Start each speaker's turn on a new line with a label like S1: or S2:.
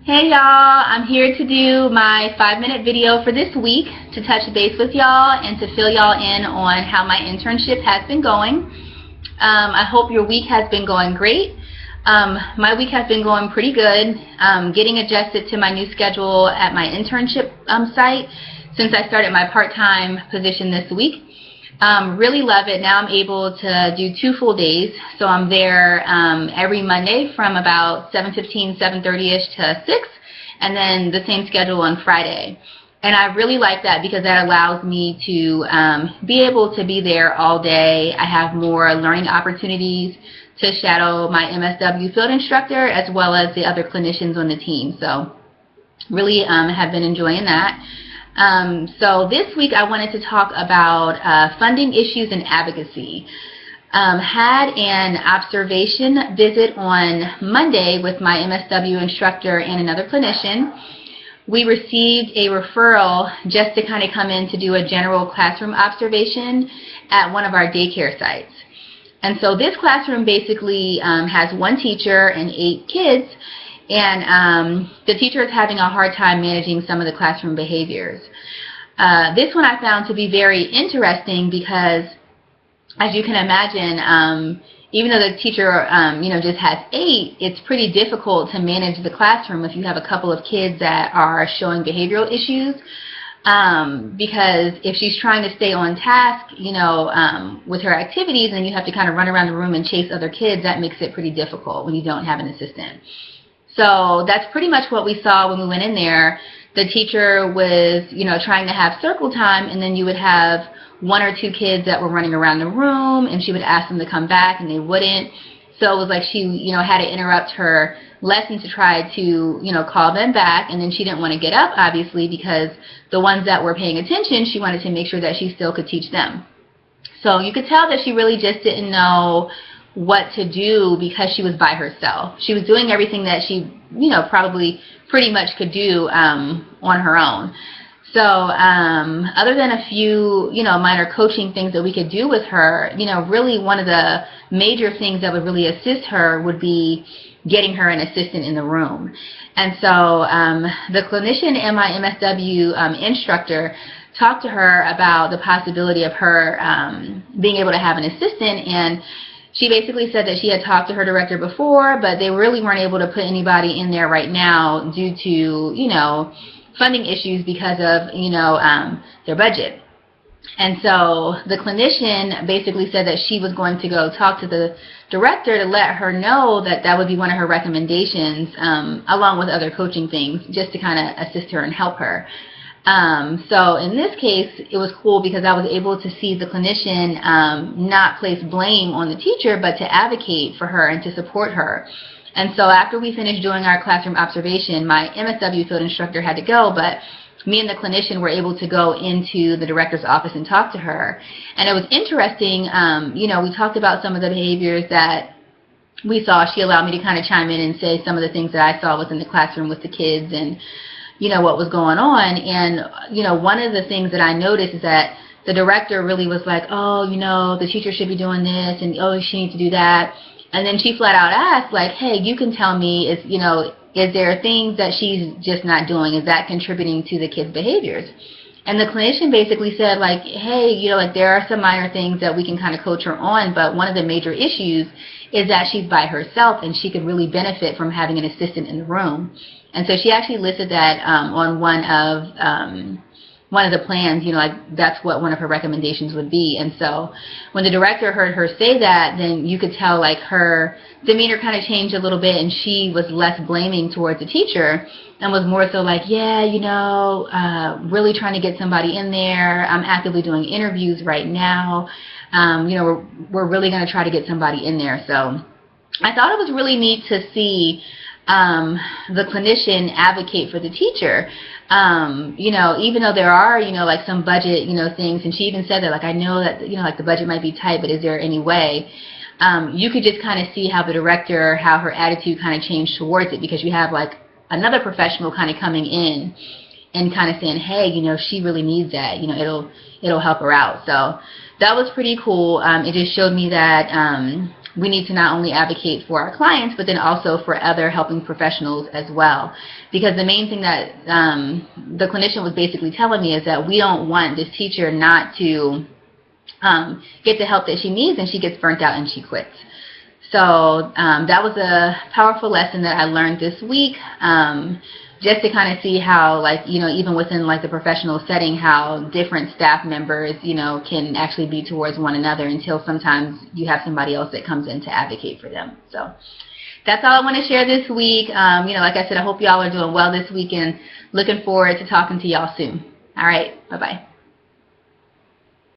S1: Hey y'all, I'm here to do my 5-minute video for this week to touch base with y'all and to fill y'all in on how my internship has been going. I hope your week has been going great. My week has been going pretty good, getting adjusted to my new schedule at my internship site since I started my part-time position this week. Really love it. Now I'm able to do 2 full days, so I'm there every Monday from about 7:15, 7:30ish to 6, and then the same schedule on Friday. And I really like that because that allows me to be able to be there all day. I have more learning opportunities to shadow my MSW field instructor as well as the other clinicians on the team. So really have been enjoying that. So this week I wanted to talk about funding issues and advocacy. Had an observation visit on Monday with my MSW instructor and another clinician. We received a referral just to kind of come in to do a general classroom observation at one of our daycare sites. And so this classroom basically has 1 teacher and 8 kids. And the teacher is having a hard time managing some of the classroom behaviors. This one I found to be very interesting because, as you can imagine, even though the teacher just has 8, it's pretty difficult to manage the classroom if you have a couple of kids that are showing behavioral issues. Because if she's trying to stay on task, with her activities, and you have to kind of run around the room and chase other kids, that makes it pretty difficult when you don't have an assistant. So that's pretty much what we saw when we went in there. The teacher was, trying to have circle time, and then you would have 1 or 2 kids that were running around the room, and she would ask them to come back, and they wouldn't. So it was like she, had to interrupt her lesson to try to, call them back, and then she didn't want to get up, obviously, because the ones that were paying attention, she wanted to make sure that she still could teach them. So you could tell that she really just didn't know what to do because she was by herself. She was doing everything that she, probably pretty much could do on her own. So other than a few, minor coaching things that we could do with her, really one of the major things that would really assist her would be getting her an assistant in the room. And so the clinician and my MSW instructor talked to her about the possibility of her being able to have an assistant, and she basically said that she had talked to her director before, but they really weren't able to put anybody in there right now due to, funding issues because of, their budget. And so the clinician basically said that she was going to go talk to the director to let her know that that would be one of her recommendations, along with other coaching things, just to kind of assist her and help her. So in this case, it was cool because I was able to see the clinician not place blame on the teacher, but to advocate for her and to support her. And so after we finished doing our classroom observation, my MSW field instructor had to go, but me and the clinician were able to go into the director's office and talk to her. And it was interesting, we talked about some of the behaviors that we saw. She allowed me to kind of chime in and say some of the things that I saw within the classroom with the kids and what was going on. And, one of the things that I noticed is that the director really was like, oh, the teacher should be doing this, and oh, she needs to do that. And then she flat out asked, like, hey, you can tell me, is there things that she's just not doing? Is that contributing to the kids' behaviors? And the clinician basically said, like, hey, there are some minor things that we can kind of coach her on, but one of the major issues is that she's by herself, and she could really benefit from having an assistant in the room. And so she actually listed that on one of the plans, that's what one of her recommendations would be. And so when the director heard her say that, then you could tell, like, her demeanor kind of changed a little bit, and she was less blaming towards the teacher and was more so like, yeah, really trying to get somebody in there. I'm actively doing interviews right now. We're really going to try to get somebody in there. So I thought it was really neat to see the clinician advocate for the teacher. Even though there are, like some budget, things, and she even said that, like, I know that, like the budget might be tight, but is there any way? You could just kind of see how the director, how her attitude kind of changed towards it, because you have like another professional kind of coming in and kind of saying, hey, she really needs that, it'll help her out. So that was pretty cool. It just showed me that we need to not only advocate for our clients, but then also for other helping professionals as well. Because the main thing that the clinician was basically telling me is that we don't want this teacher not to get the help that she needs, and she gets burnt out and she quits. So that was a powerful lesson that I learned this week, just to kind of see how, like, you know, even within like the professional setting, how different staff members, you know, can actually be towards one another until sometimes you have somebody else that comes in to advocate for them. So that's all I want to share this week. You know, like I said, I hope y'all are doing well this week and looking forward to talking to y'all soon. All right, bye-bye.